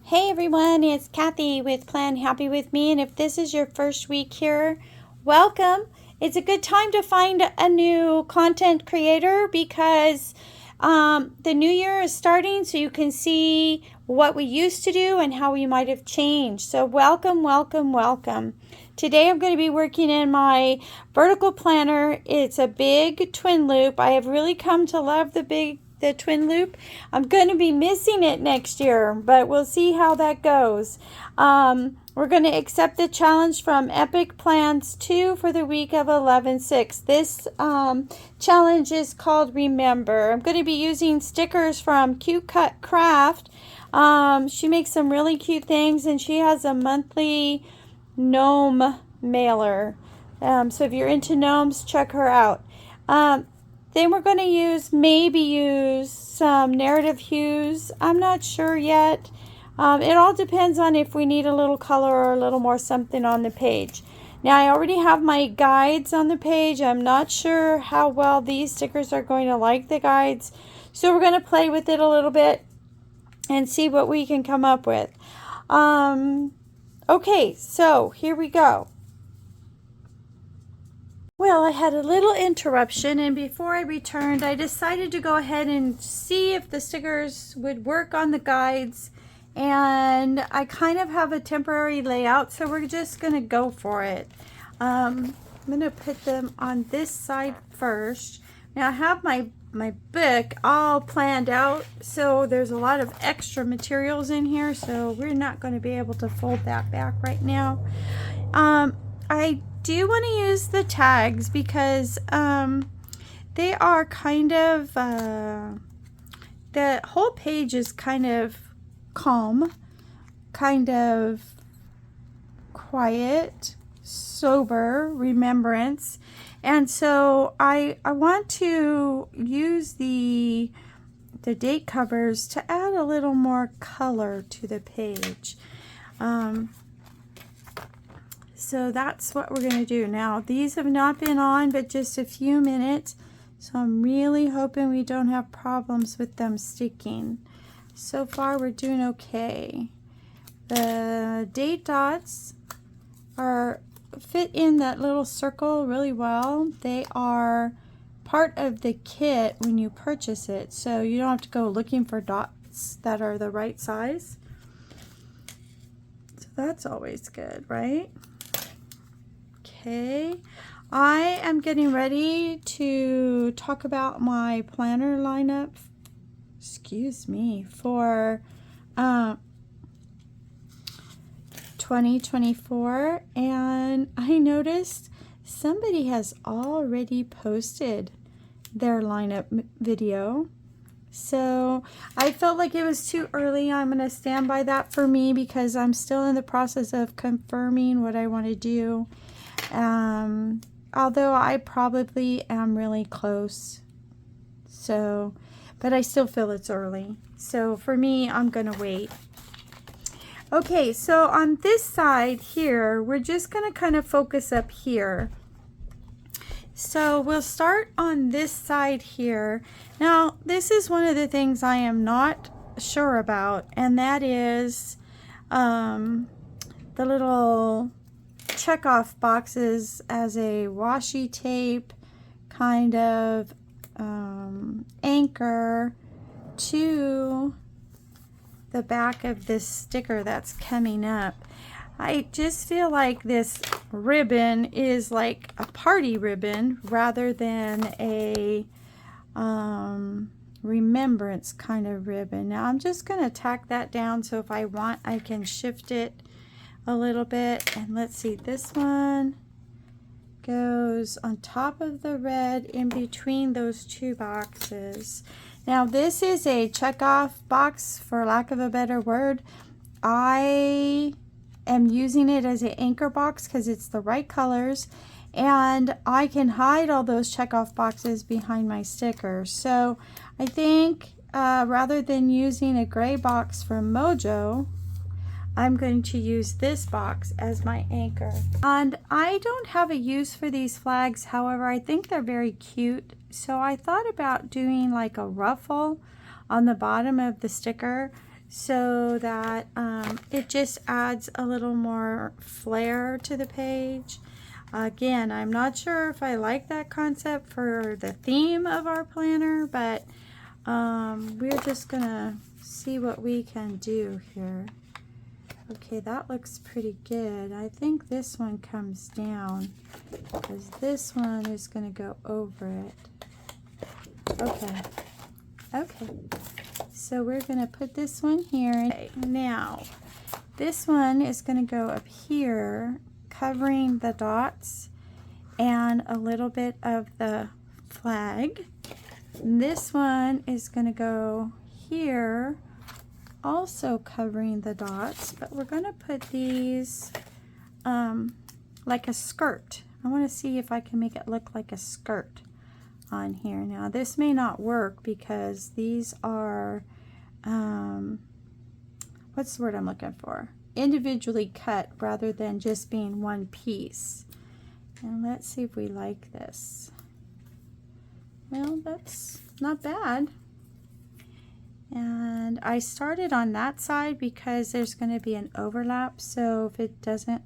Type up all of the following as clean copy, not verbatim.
Hey everyone, it's Kathy with Plan Happy With Me, and if this is your first week here, welcome. It's a good time to find a new content creator because the new year is starting, so you can see what we used to do and how we might have changed. So welcome, welcome, welcome. Today I'm going to be working in my vertical planner. It's a big twin loop. I have really come to love the twin loop. I'm going to be missing it next year, but we'll see how that goes. We're going to accept the challenge from Epic Plans 2 for the week of 11/6. This challenge is called Remember. I'm going to be using stickers from Cute Cut Craft. She makes some really cute things, and she has a monthly gnome mailer. So if you're into gnomes, check her out. Then we're going to maybe use some narrative hues. I'm not sure yet. It all depends on if we need a little color or a little more something on the page. Now I already have my guides on the page. I'm not sure how well these stickers are going to like the guides. So we're going to play with it a little bit and see what we can come up with. Okay, so here we go. Well, I had a little interruption, and before I returned, I decided to go ahead and see if the stickers would work on the guides. And I kind of have a temporary layout, so we're just going to go for it. I'm going to put them on this side first. Now I have my book all planned out, so there's a lot of extra materials in here, so we're not going to be able to fold that back right now. I do want to use the tags because they are kind of, the whole page is kind of calm, kind of quiet, sober, remembrance. And so I want to use the date covers to add a little more color to the page. So that's what we're going to do. Now, these have not been on but just a few minutes, so I'm really hoping we don't have problems with them sticking. So far, we're doing okay. The date dots fit in that little circle really well. They are part of the kit when you purchase it, so you don't have to go looking for dots that are the right size. So that's always good, right? Okay, I am getting ready to talk about my planner lineup, for 2024, and I noticed somebody has already posted their lineup video. So I felt like it was too early. I'm going to stand by that for me because I'm still in the process of confirming what I want to do. Although I probably am really close, but I still feel it's early. So for me, I'm gonna wait. Okay, so on this side here, we're just gonna kind of focus up here. So we'll start on this side here. Now, this is one of the things I am not sure about, and that is the little check-off boxes as a washi tape kind of anchor to the back of this sticker that's coming up. I just feel like this ribbon is like a party ribbon rather than a remembrance kind of ribbon. Now I'm just going to tack that down, so if I want I can shift it a little bit. And let's see, this one goes on top of the red in between those two boxes. Now this is a check-off box, for lack of a better word. I am using it as an anchor box because it's the right colors, and I can hide all those check-off boxes behind my stickers. So I think rather than using a gray box from Mojo, I'm going to use this box as my anchor. And I don't have a use for these flags, however, I think they're very cute. So I thought about doing like a ruffle on the bottom of the sticker so that it just adds a little more flair to the page. Again, I'm not sure if I like that concept for the theme of our planner, but we're just gonna see what we can do here. Okay, that looks pretty good. I think this one comes down because this one is gonna go over it. Okay, so we're gonna put this one here. Okay, now this one is gonna go up here, covering the dots and a little bit of the flag. And this one is going to go here, also covering the dots, but we're going to put these like a skirt. I want to see if I can make it look like a skirt on here. Now this may not work because these are what's the word I'm looking for? Individually cut rather than just being one piece. And let's see if we like this. Well, that's not bad. And I started on that side because there's going to be an overlap, so if it doesn't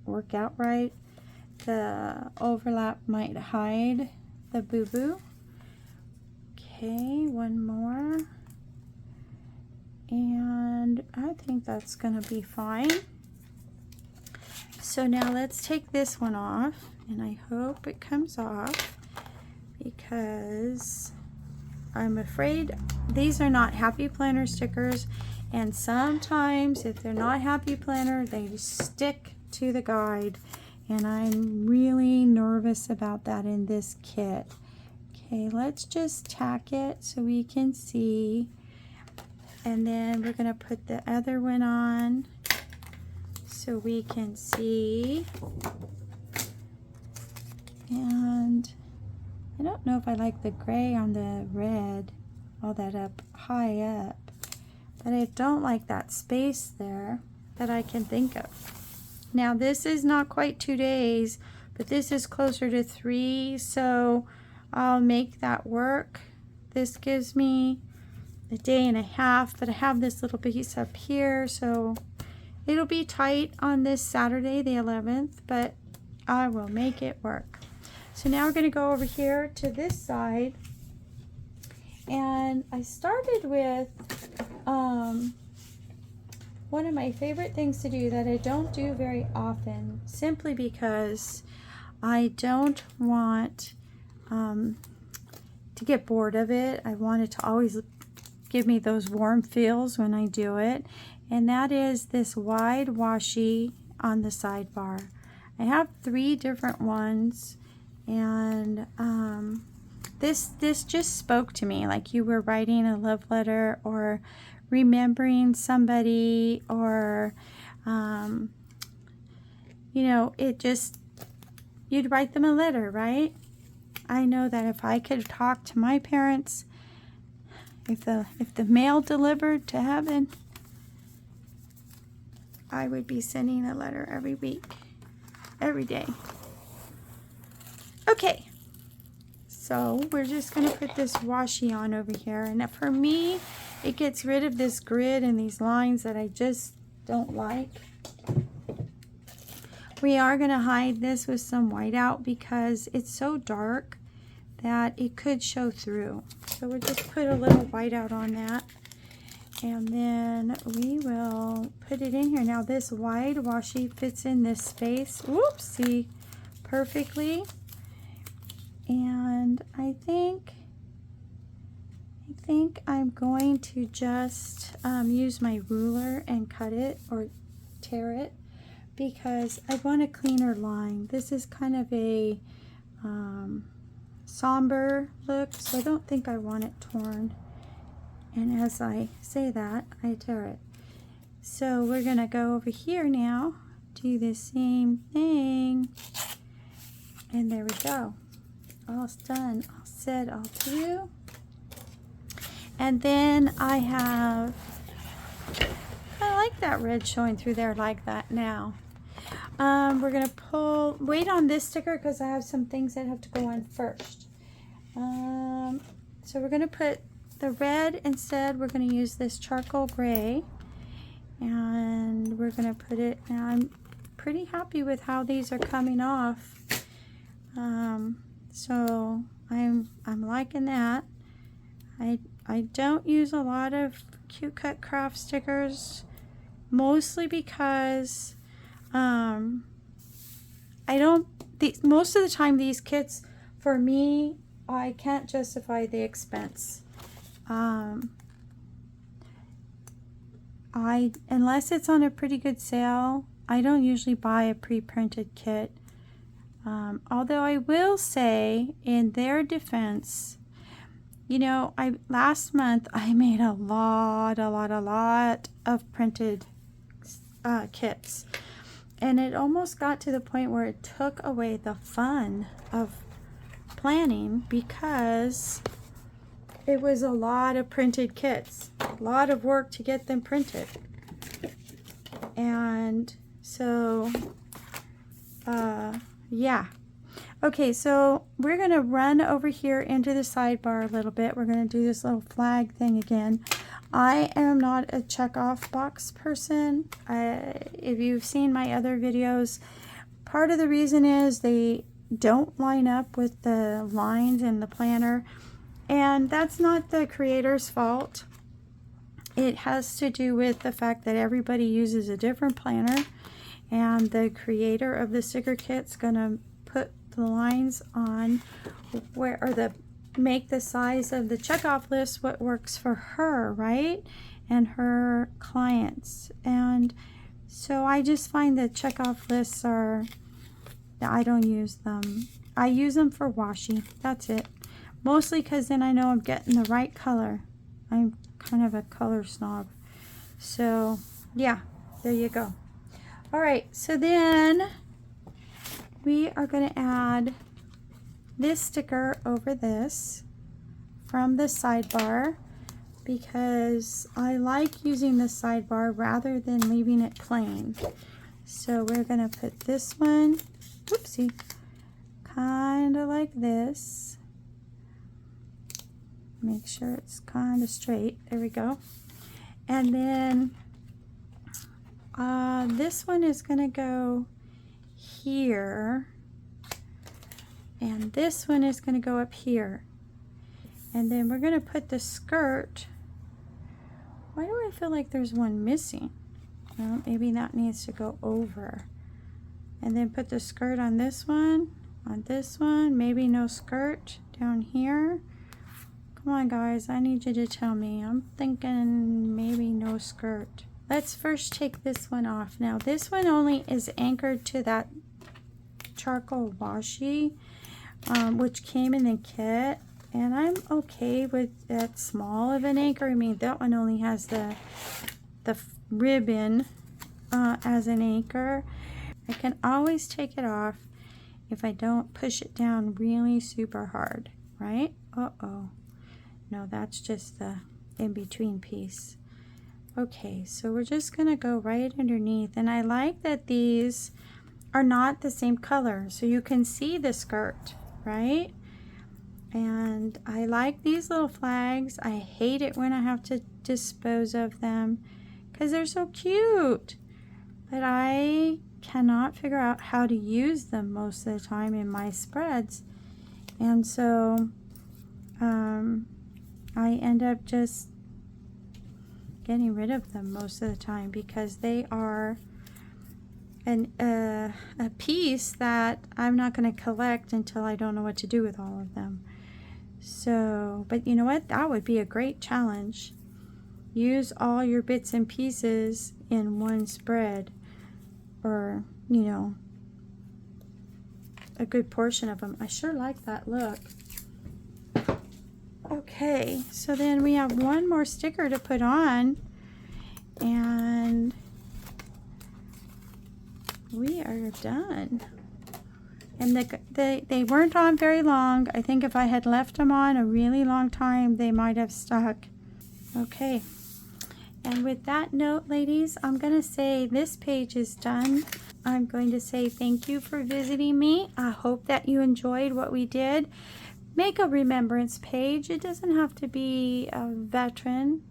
work out right, the overlap might hide the boo-boo. Okay, one more. And I think that's going to be fine. So now let's take this one off, and I hope it comes off because I'm afraid these are not Happy Planner stickers, and sometimes if they're not Happy Planner, they stick to the guide, and I'm really nervous about that in this kit. Okay, let's just tack it so we can see, and then we're going to put the other one on so we can see. And I don't know if I like the gray on the red, all that up high up, but I don't like that space there that I can think of. Now this is not quite 2 days, but this is closer to 3, so I'll make that work. This gives me a day and a half, but I have this little piece up here, so it'll be tight on this Saturday the 11th, but I will make it work. So now we're going to go over here to this side, and I started with one of my favorite things to do that I don't do very often, simply because I don't want to get bored of it. I want it to always give me those warm feels when I do it, and that is this wide washi on the sidebar. I have 3 different ones, and this just spoke to me, like you were writing a love letter or remembering somebody, or you know, it just, you'd write them a letter, right? I know that if I could talk to my parents, if the mail delivered to heaven, I would be sending a letter every week, every day. Okay, so we're just going to put this washi on over here, and for me it gets rid of this grid and these lines that I just don't like. We are going to hide this with some whiteout because it's so dark that it could show through. So we'll just put a little whiteout on that, and then we will put it in here. Now this wide washi fits in this space, whoopsie, perfectly. And I think I'm going to just use my ruler and cut it or tear it, because I want a cleaner line. This is kind of a somber look, so I don't think I want it torn. And as I say that, I tear it. So we're gonna go over here now, do the same thing, and there we go. All's done, all said, all through. And then I like that red showing through there like that now. We're gonna wait on this sticker because I have some things that have to go on first. So we're gonna put the red instead, we're going to use this charcoal gray, and we're going to put it, and I'm pretty happy with how these are coming off. So I'm liking that. I don't use a lot of Cute Cut Craft stickers, mostly because most of the time these kits, for me, I can't justify the expense. Unless it's on a pretty good sale, I don't usually buy a pre-printed kit. Although I will say, in their defense, you know, last month I made a lot of printed kits, and it almost got to the point where it took away the fun of planning, because it was a lot of printed kits, a lot of work to get them printed. And so yeah. Okay, so we're going to run over here into the sidebar a little bit. We're going to do this little flag thing again. I am not a check-off box person. If you've seen my other videos, part of the reason is they don't line up with the lines in the planner. And that's not the creator's fault. It has to do with the fact that everybody uses a different planner. And the creator of the sticker kit's going to put the lines on make the size of the checkoff list what works for her, right? And her clients. And so I just find that checkoff lists I don't use them. I use them for washi. That's it. Mostly because then I know I'm getting the right color. I'm kind of a color snob. So yeah, there you go. All right, so then we are going to add this sticker over this from the sidebar, because I like using the sidebar rather than leaving it plain. So we're going to put this one, whoopsie, kind of like this. Make sure it's kind of straight. There we go. And then this one is going to go here, and this one is going to go up here, and then we're going to put the skirt. Why do I feel like there's one missing? Well, maybe that needs to go over, and then put the skirt on this one, maybe no skirt down here. Come on guys, I need you to tell me. I'm thinking maybe no skirt. Let's first take this one off. Now this one only is anchored to that charcoal washi, which came in the kit, and I'm okay with that small of an anchor. I mean, that one only has the ribbon as an anchor. I can always take it off if I don't push it down really super hard, right? Uh-oh. No, that's just the in-between piece. Okay, so we're just going to go right underneath, and I like that these are not the same color, so you can see the skirt, right? And I like these little flags. I hate it when I have to dispose of them because they're so cute, but I cannot figure out how to use them most of the time in my spreads, and so I end up just getting rid of them most of the time, because they are a piece that I'm not going to collect until I don't know what to do with all of them. So, but you know what? That would be a great challenge. Use all your bits and pieces in one spread, or, you know, a good portion of them. I sure like that look. Okay, so then we have one more sticker to put on, and we are done. And they weren't on very long. I think if I had left them on a really long time, they might have stuck. Okay, and with that note, ladies, I'm going to say this page is done. I'm going to say thank you for visiting me. I hope that you enjoyed what we did. make a remembrance page. It doesn't have to be a veteran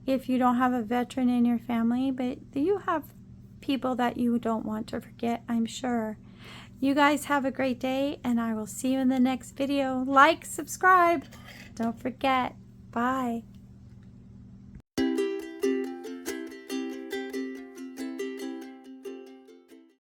if you don't have a veteran in your family, but you have people that you don't want to forget, I'm sure. You guys have a great day, and I will see you in the next video. Like, subscribe. Don't forget. Bye.